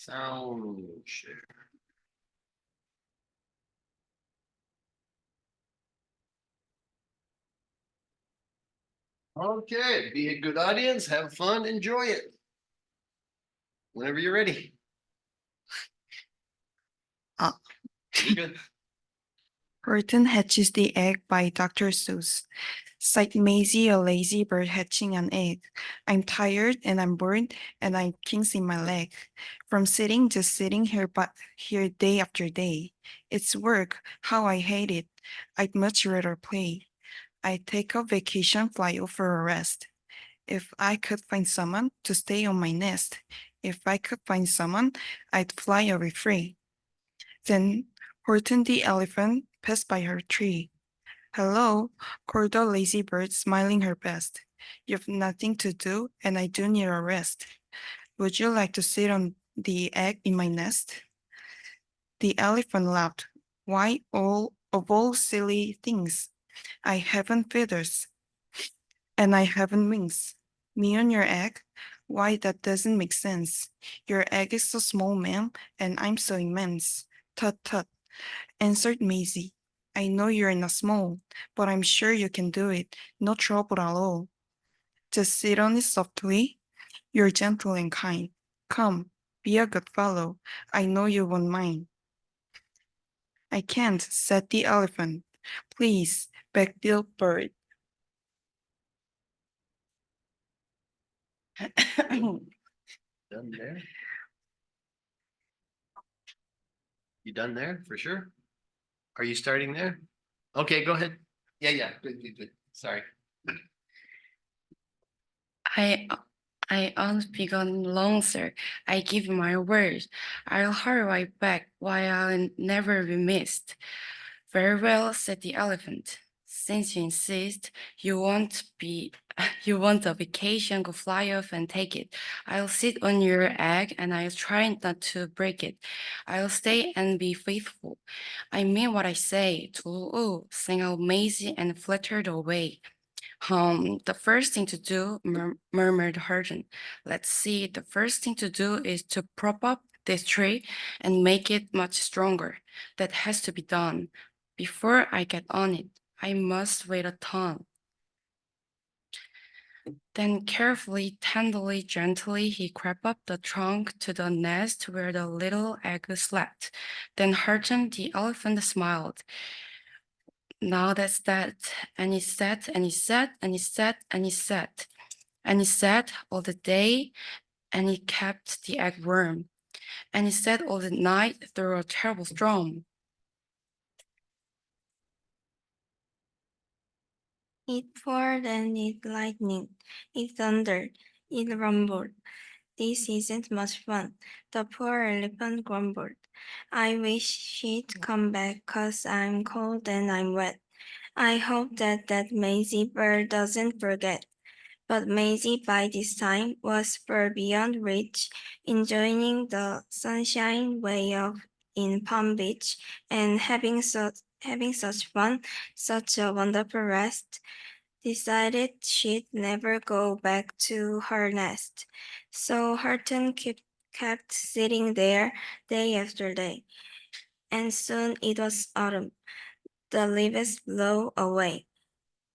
Sound share. Okay, be a good audience, have fun, enjoy it. Whenever you're ready. Uh, You're good. Horton Hatches the Egg by Dr. Seuss. Sighed Maisie, a lazy bird hatching an egg. I'm tired and I'm bored and I'm kinks in my leg. From just sitting here but here day after day. It's work, how I hate it. I'd much rather play. I'd take a vacation, fly over a rest. If I could find someone to stay on my nest. If I could find someone, I'd fly away free. Then Horton the elephant passed by her tree. Hello, called the lazy bird, smiling her best. You've nothing to do, and I do need a rest. Would you like to sit on the egg in my nest? The elephant laughed. Why all of all silly things? I haven't feathers, and I haven't wings. Me on your egg? Why, that doesn't make sense. Your egg is so small, ma'am, and I'm so immense. Tut tut, answered Maisie. I know you're not small, but I'm sure you can do it. No trouble at all. Just sit on it softly. You're gentle and kind. Come, be a good fellow. I know you won't mind. I can't, said the elephant. Please, begged the bird. Done there? You done there for sure? Are you starting there? Okay, go ahead. Yeah, good. Sorry. I I won't be gone long, sir. I give you my word. I'll hurry right back, while I'll never be missed. Very well, said the elephant. Since you insist, you want a vacation, go fly off and take it. I'll sit on your egg and I'll try not to break it. I'll stay and be faithful. I mean what I say. To sang out Maisie and fluttered away. The first thing to do, murmured Horton. Let's see, the first thing to do is to prop up this tree and make it much stronger. That has to be done. Before I get on it, I must wait a ton. Then carefully, tenderly, gently, he crept up the trunk to the nest where the little egg slept. Then Horton the elephant smiled. Now that's that. And he said, and he said, and he said, and he said. And he sat all the day, and he kept the egg warm. And he sat all the night through a terrible storm. It poured and it lightning, it thundered, it rumbled. This isn't much fun, the poor elephant grumbled. I wish she'd come back 'cause I'm cold and I'm wet. I hope that Maisie bird doesn't forget. But Maisie by this time was far beyond reach, enjoying the sunshine way off in Palm Beach and having such fun, such a wonderful rest, decided she'd never go back to her nest. So Horton kept sitting there day after day, and soon it was autumn. The leaves blew away,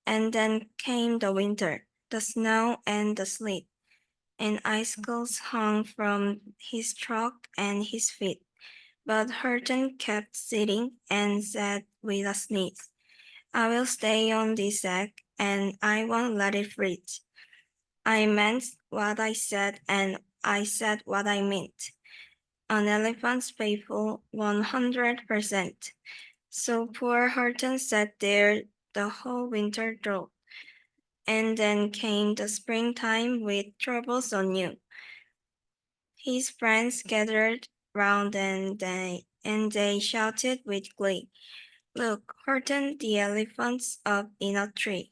and then came the winter, the snow and the sleet, and icicles hung from his trunk and his feet. But Horton kept sitting and said with a sneeze, I will stay on this egg and I won't let it freeze. I meant what I said and I said what I meant. An elephant's faithful 100%. So poor Horton sat there the whole winter through. And then came the springtime with troubles anew. His friends gathered round and they shouted with glee, Look, Horton the elephant's up in a tree.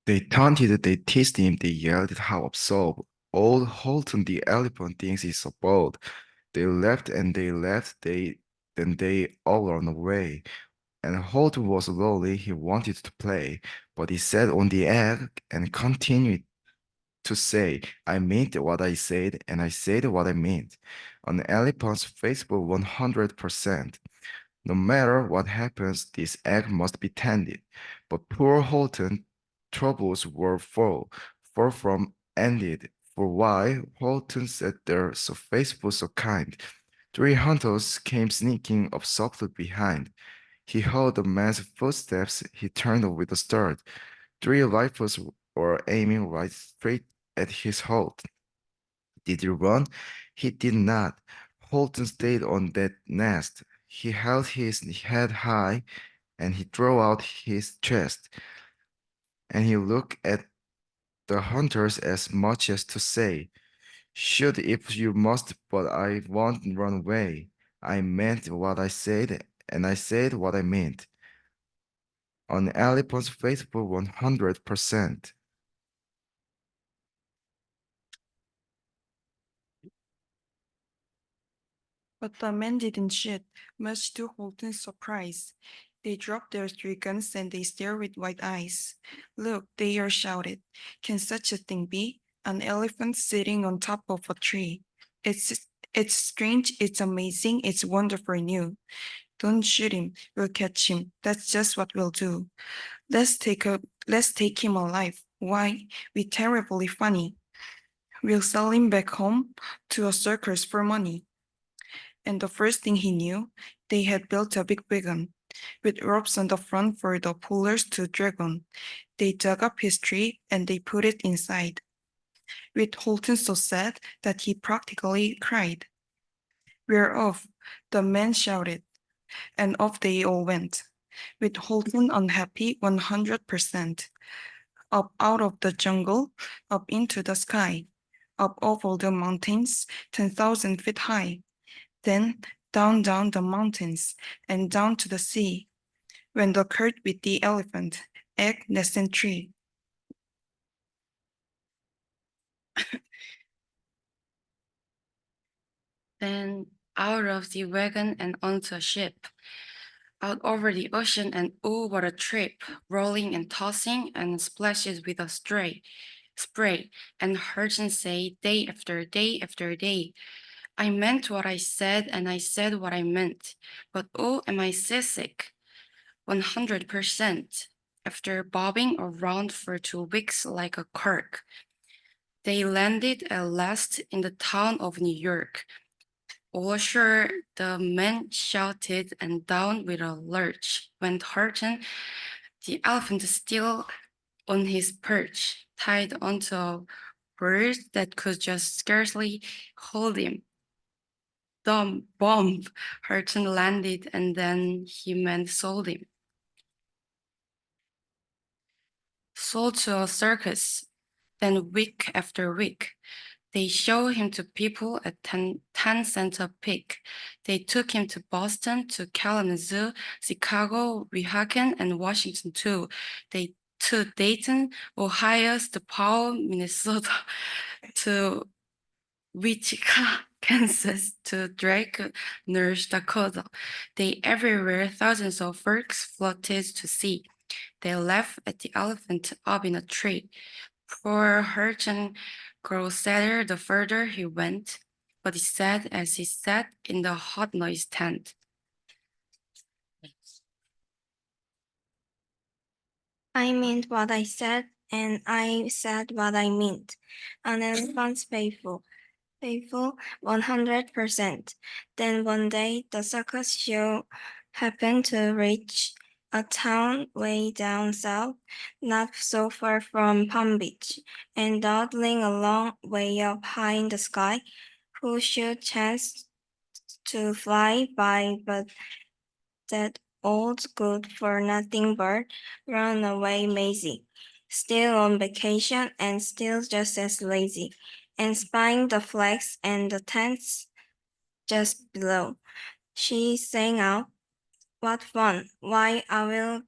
They taunted, they teased him, they yelled how absurd. Old Holton the elephant thinks he's so bold. They left and they left, then they all ran away. And Holton was lonely, he wanted to play, but he sat on the egg and continued to say, I meant what I said, and I said what I meant. An elephant's faithful 100%. No matter what happens, this egg must be tended. But poor Horton troubles were far from ended. For why Horton sat there so faithful, so kind? 3 hunters came sneaking up softly behind. He heard the man's footsteps. He turned with a start. 3 rifles were aiming right straight at his heart. Did he run? He did not. Holton stayed on that nest. He held his head high and he drew out his chest. And he looked at the hunters as much as to say, shoot if you must, but I won't run away. I meant what I said, and I said what I meant. On elephant's faithful 100%. But the men didn't shoot, much to Holton's surprise. They dropped their 3 guns and they stared with wide eyes. Look, they are shouted. Can such a thing be? An elephant sitting on top of a tree. It's strange, it's amazing, it's wonderful new. Don't shoot him, we'll catch him. That's just what we'll do. Let's take him alive. Why? We're terribly funny. We'll sell him back home to a circus for money. And the first thing he knew, they had built a big wagon with ropes on the front for the pullers to drag on. They dug up his tree and they put it inside, with Holton so sad that he practically cried. We're off, the men shouted, and off they all went, with Holton unhappy 100%. Up out of the jungle, up into the sky, up over the mountains, 10,000 feet high. Then down the mountains and down to the sea, when the cart with the elephant, egg, nest, and tree. Then out of the wagon and onto a ship, out over the ocean, and oh, what a trip, rolling and tossing and splashes with a spray, and Hurton say day after day after day, I meant what I said and I said what I meant, but oh, am I seasick? 100%. After bobbing around for 2 weeks like a cork, they landed at last in the town of New York. All ashore, the men shouted, and down with a lurch went Horton, the elephant still on his perch, tied onto a bird that could just scarcely hold him. Dumb bomb, Horton landed, and then he meant sold him. Sold to a circus. Then week after week, they show him to people at 10 cents a pick. They took him to Boston, to Kalamazoo, Chicago, Weehawken, and Washington too. They to Dayton, Ohio, to Powell, Minnesota, to Wichita, Kansas, to Drake, North Dakota. They everywhere thousands of folks floated to sea. They laughed at the elephant up in a tree. Poor Hurton grew sadder the further he went, but he said as he sat in the hot noise tent. I meant what I said, and I said what I meant. An elephant's faithful 100%. Then one day, the circus show happened to reach a town way down south, not so far from Palm Beach, and dawdling along way up high in the sky, who should chance to fly by but that old good-for-nothing bird, runaway Maisie, still on vacation and still just as lazy, and spying the flags and the tents just below. She sang out, what fun! Why, I will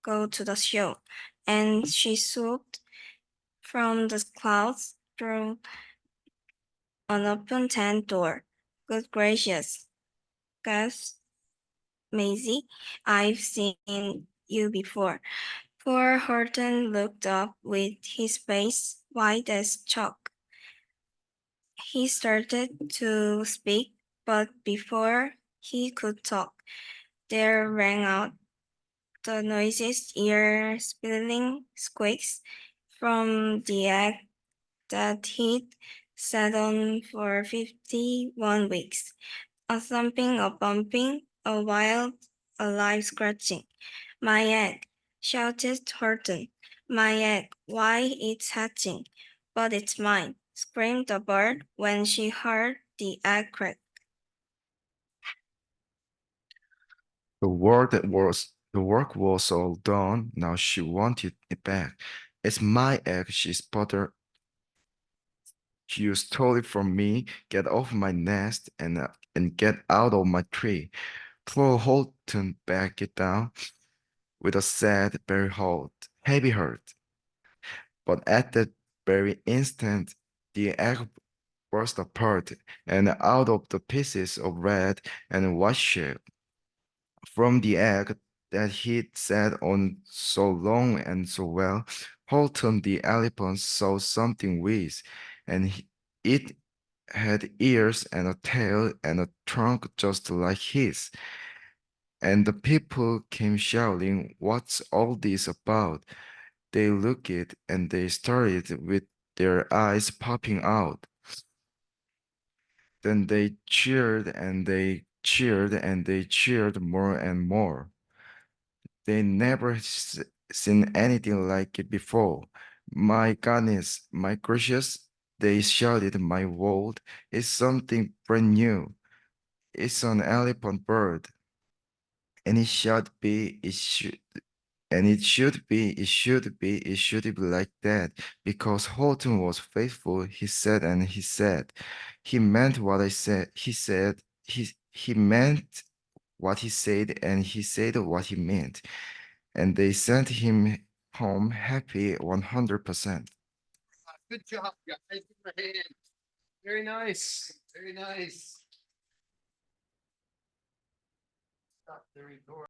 go to the show. And she swooped from the clouds through an open tent door. Good gracious, gasped Maisie, I've seen you before. Poor Horton looked up with his face white as chalk. He started to speak, but before he could talk, there rang out the noises, ear-splitting squeaks from the egg that he'd sat on for 51 weeks. A thumping, a bumping, a wild, alive scratching. My egg, shouted Horton. My egg, why it's hatching. But it's mine, screamed the bird when she heard the egg crack. The work was all done. Now she wanted it back. It's my egg, she sputtered. You stole it from me. Get off my nest and get out of my tree. Poor Holton backed it down with a sad, very heavy heart. But at that very instant, the egg burst apart, and out of the pieces of red and white shell from the egg that he'd sat on so long and so well, Holton the elephant saw something whiz, and it had ears and a tail and a trunk just like his. And the people came shouting, "What's all this about?" They looked it and they started with their eyes popping out. Then they cheered and they cheered and they cheered more and more. They never seen anything like it before. My goodness, my gracious, they shouted, my world is something brand new. It's an elephant bird. And it should be, and it should be like that, because Horton was faithful, he said, and he said. He meant what I said, he said, he meant what he said, and he said what he meant. And they sent him home happy 100%. Good job, guys. Give them a hand. Very nice. Very nice. Stop the record.